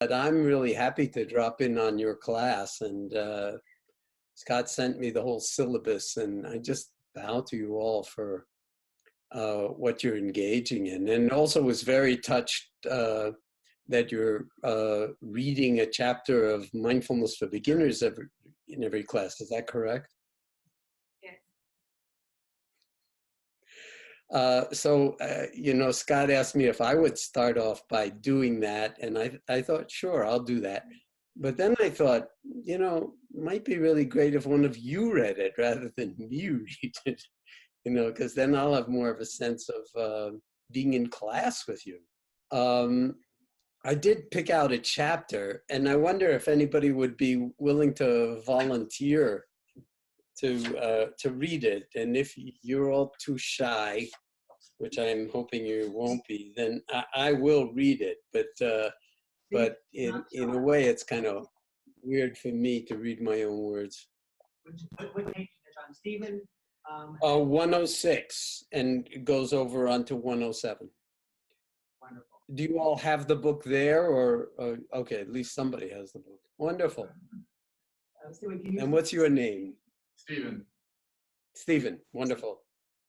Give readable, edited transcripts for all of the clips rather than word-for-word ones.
But I'm really happy to drop in on your class, and Scott sent me the whole syllabus, and I just bow to you all for what you're engaging in, and also was very touched that you're reading a chapter of Mindfulness for Beginners in every class. Is that correct? So, Scott asked me if I would start off by doing that, and I thought, sure, I'll do that. But then I thought, might be really great if one of you read it rather than me read it, because then I'll have more of a sense of being in class with you. I did pick out a chapter, and I wonder if anybody would be willing to volunteer to read it. And if you're all too shy, which I'm hoping you won't be, then I will read it. But in a way, it's kind of weird for me to read my own words. What page is it on, Stephen? 106, and it goes over onto 107. Wonderful. Do you all have the book there, or okay, at least somebody has the book. Wonderful. And what's your name? Stephen. Stephen, wonderful.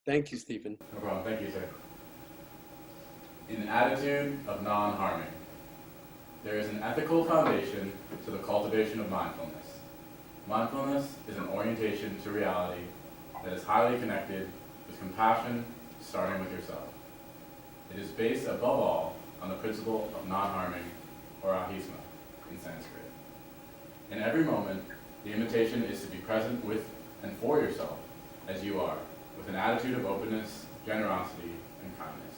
Thank you, Stephen. No problem, thank you, sir. In an attitude of non-harming, there is an ethical foundation to the cultivation of mindfulness. Mindfulness is an orientation to reality that is highly connected with compassion, starting with yourself. It is based above all on the principle of non-harming, or ahisma in Sanskrit. In every moment, the invitation is to be present with and for yourself as you are, with an attitude of openness, generosity, and kindness.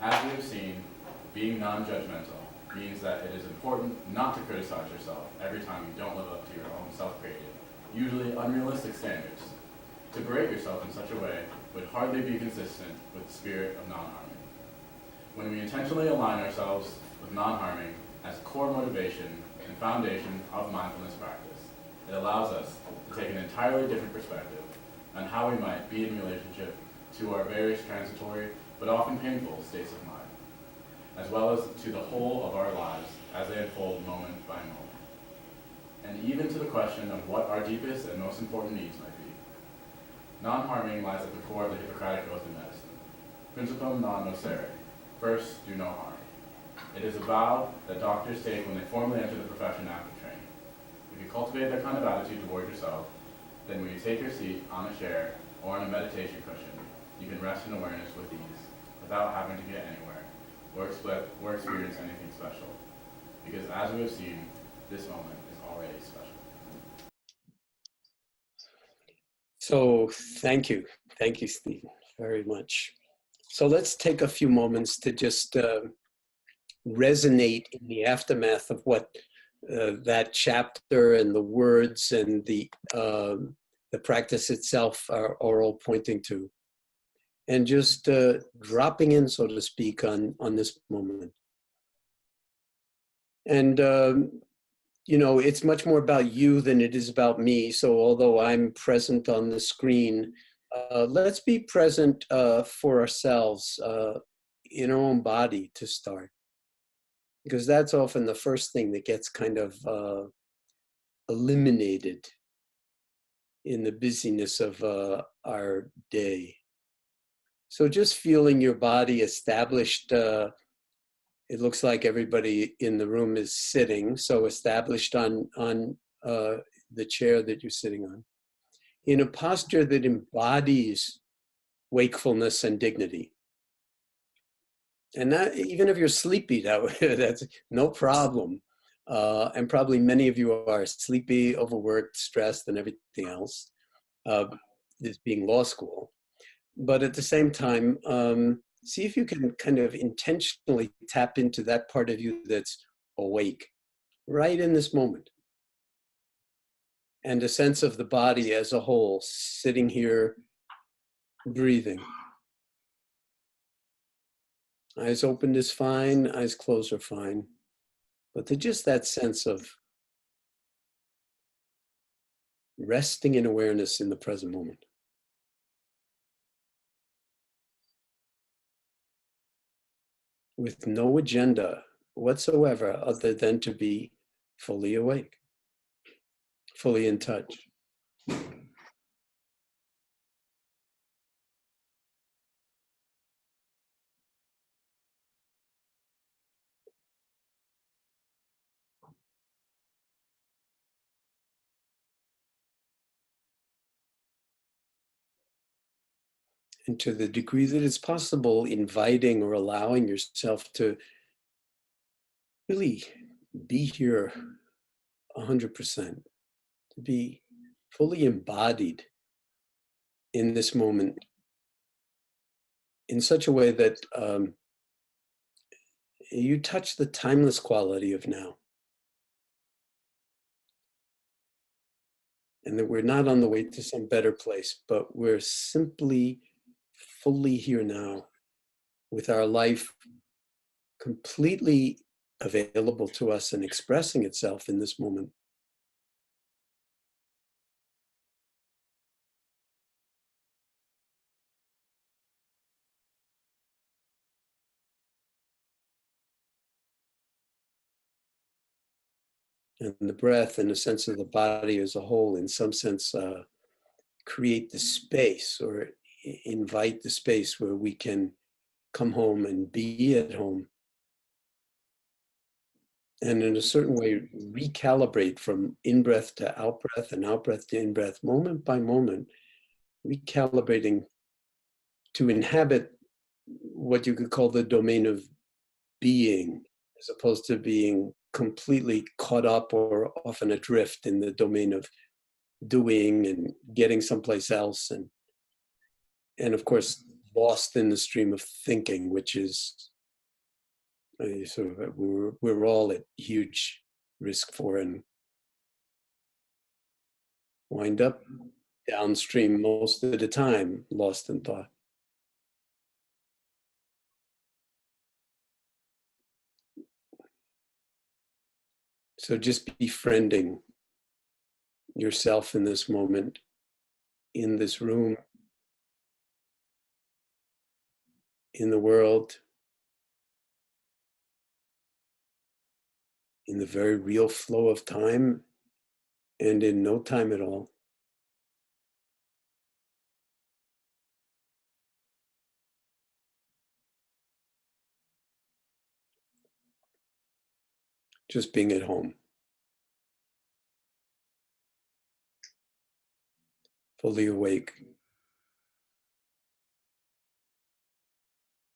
As we have seen, being non-judgmental means that it is important not to criticize yourself every time you don't live up to your own self-created, usually unrealistic standards. To berate yourself in such a way would hardly be consistent with the spirit of non-harming. When we intentionally align ourselves with non-harming as core motivation and foundation of mindfulness practice, it allows us to take an entirely different perspective on how we might be in relationship to our various transitory but often painful states of mind, as well as to the whole of our lives as they unfold moment by moment, and even to the question of what our deepest and most important needs might be. Non-harming lies at the core of the Hippocratic Oath in medicine. Principium non nocere, first do no harm. It is a vow that doctors take when they formally enter the profession after training. If you cultivate that kind of attitude toward yourself, then when you take your seat on a chair or on a meditation cushion, you can rest in awareness with ease, without having to get anywhere, or experience anything special. Because as we have seen, this moment is already special. So thank you, Stephen, very much. So let's take a few moments to just resonate in the aftermath of what that chapter and the words and the practice itself are all pointing to. And just dropping in, so to speak, on this moment. And, it's much more about you than it is about me. So although I'm present on the screen, let's be present for ourselves in our own body to start. Because that's often the first thing that gets kind of eliminated in the busyness of our day. So just feeling your body established, it looks like everybody in the room is sitting, so established on the chair that you're sitting on, in a posture that embodies wakefulness and dignity. And that, even if you're sleepy, that's no problem. And probably many of you are sleepy, overworked, stressed, and everything else, this being law school. But at the same time, see if you can kind of intentionally tap into that part of you that's awake, right in this moment. And a sense of the body as a whole, sitting here, breathing. Eyes open is fine, eyes closed are fine. But just that sense of resting in awareness in the present moment. With no agenda, whatsoever other than to be fully awake, fully in touch. And to the degree that it's possible, inviting or allowing yourself to really be here 100%, to be fully embodied in this moment in such a way that you touch the timeless quality of now. And that we're not on the way to some better place, but we're simply fully here now with our life completely available to us and expressing itself in this moment. And the breath and the sense of the body as a whole, in some sense, create the space or invite the space where we can come home and be at home. And in a certain way, recalibrate from in-breath to out-breath and out-breath to in-breath, moment by moment, recalibrating to inhabit what you could call the domain of being, as opposed to being completely caught up or often adrift in the domain of doing and getting someplace else, and of course lost in the stream of thinking, which is sort of we're all at huge risk for, and wind up downstream most of the time, lost in thought. So just befriending yourself in this moment, in this room, in the world, in the very real flow of time, and in no time at all. Just being at home, fully awake,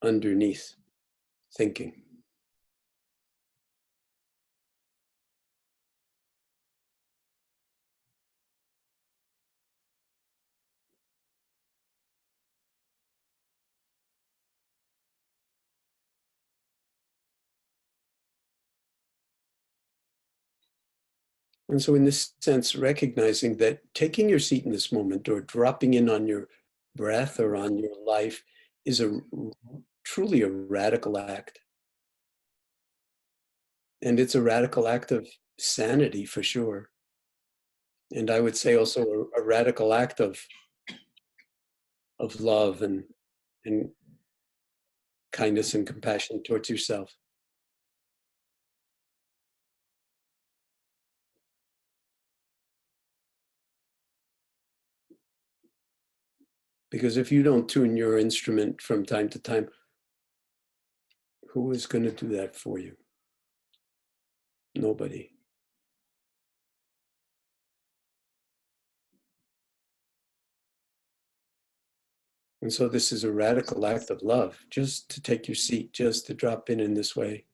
underneath, thinking. And so in this sense, recognizing that taking your seat in this moment or dropping in on your breath or on your life is truly a radical act. And it's a radical act of sanity for sure. And I would say also a radical act of love and kindness and compassion towards yourself. Because if you don't tune your instrument from time to time, who is going to do that for you? Nobody. And so this is a radical act of love, just to take your seat, just to drop in this way.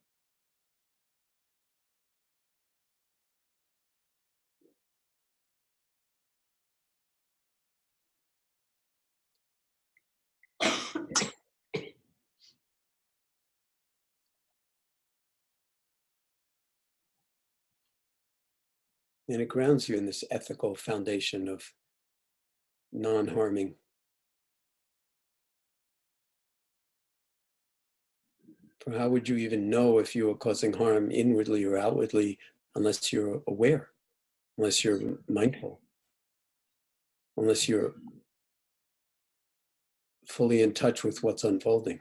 And it grounds you in this ethical foundation of non-harming. For how would you even know if you are causing harm inwardly or outwardly unless you're aware, unless you're mindful, unless you're fully in touch with what's unfolding?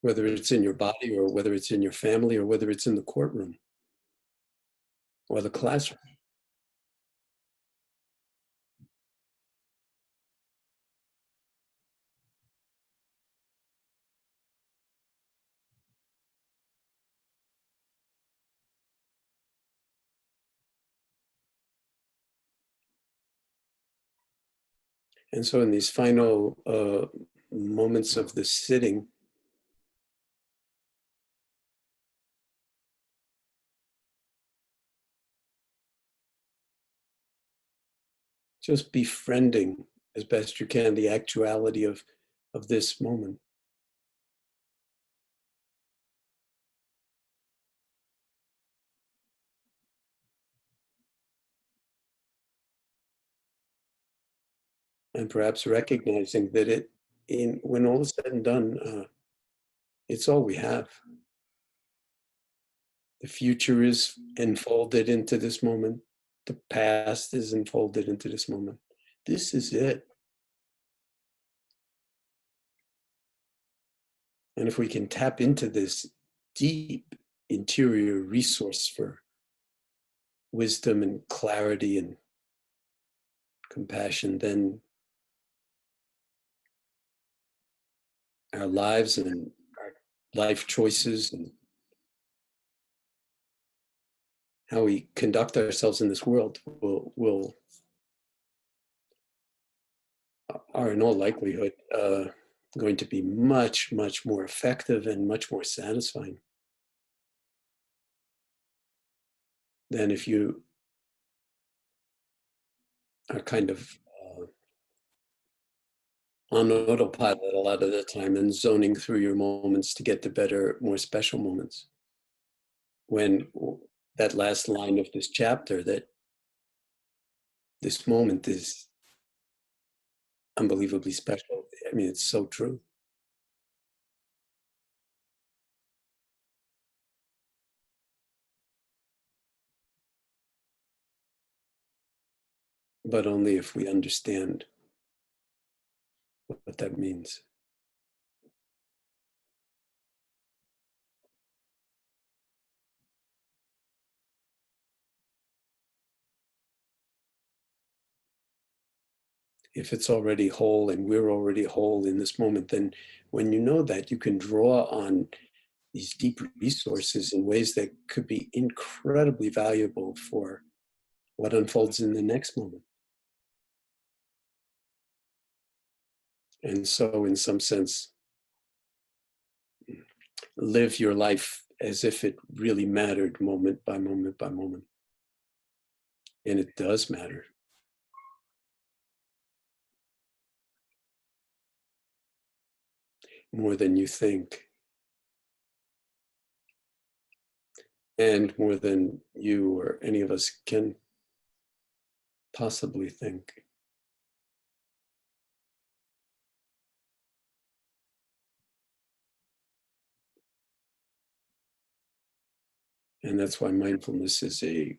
whether it's in your body or whether it's in your family or whether it's in the courtroom or the classroom. And so in these final moments of the sitting, just befriending as best you can the actuality of this moment. And perhaps recognizing that when all is said and done, it's all we have. The future is enfolded into this moment. The past is enfolded into this moment. This is it. And if we can tap into this deep interior resource for wisdom and clarity and compassion, then our lives and our life choices and how we conduct ourselves in this world are in all likelihood going to be much, much more effective and much more satisfying than if you are kind of on autopilot a lot of the time and zoning through your moments to get to better, more special moments. When that last line of this chapter, that this moment is unbelievably special. I mean, it's so true. But only if we understand what that means. If it's already whole and we're already whole in this moment, then when you know that, you can draw on these deep resources in ways that could be incredibly valuable for what unfolds in the next moment. And so, in some sense, live your life as if it really mattered moment by moment by moment. And it does matter. More than you think. And more than you or any of us can possibly think. And that's why mindfulness is a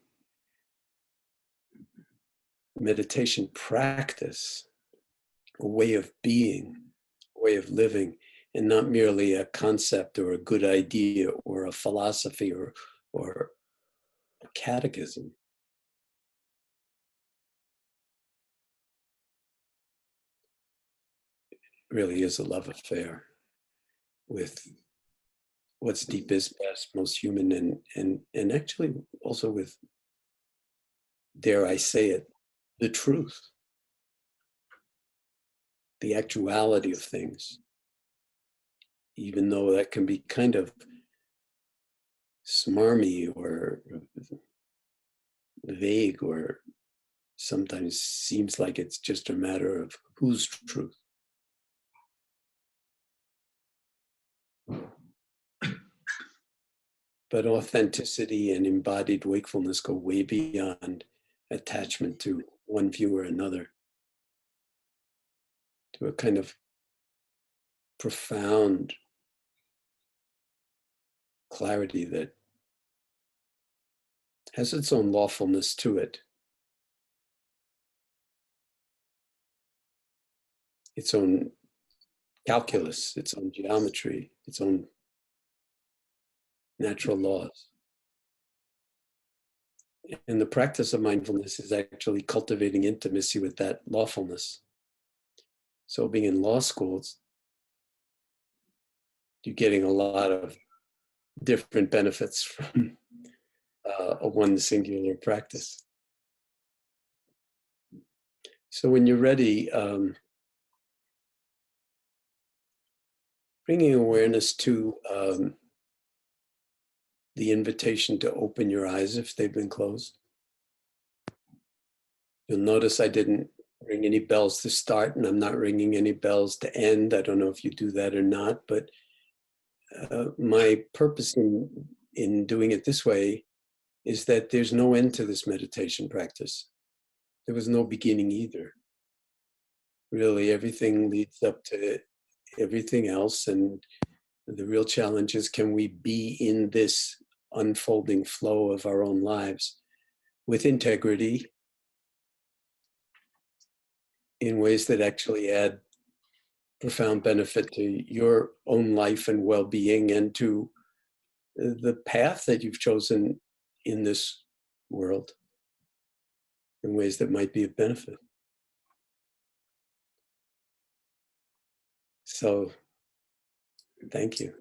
meditation practice, a way of being, a way of living, and not merely a concept or a good idea or a philosophy or a catechism. It really is a love affair with what's deepest, best, most human, and actually also with, dare I say it, the truth, the actuality of things, even though that can be kind of smarmy or vague or sometimes seems like it's just a matter of whose truth. But authenticity and embodied wakefulness go way beyond attachment to one view or another, to a kind of profound clarity that has its own lawfulness to it, its own calculus, its own geometry, its own natural laws. And the practice of mindfulness is actually cultivating intimacy with that lawfulness. So being in law schools, you're getting a lot of different benefits from a one singular practice. So when you're ready, bringing awareness to the invitation to open your eyes if they've been closed. You'll notice I didn't ring any bells to start, and I'm not ringing any bells to end. I don't know if you do that or not, but my purpose in doing it this way is that there's no end to this meditation practice. There was no beginning either. Really, everything leads up to everything else, and the real challenge is, can we be in this unfolding flow of our own lives with integrity in ways that actually add profound benefit to your own life and well-being and to the path that you've chosen in this world in ways that might be of benefit. So, thank you.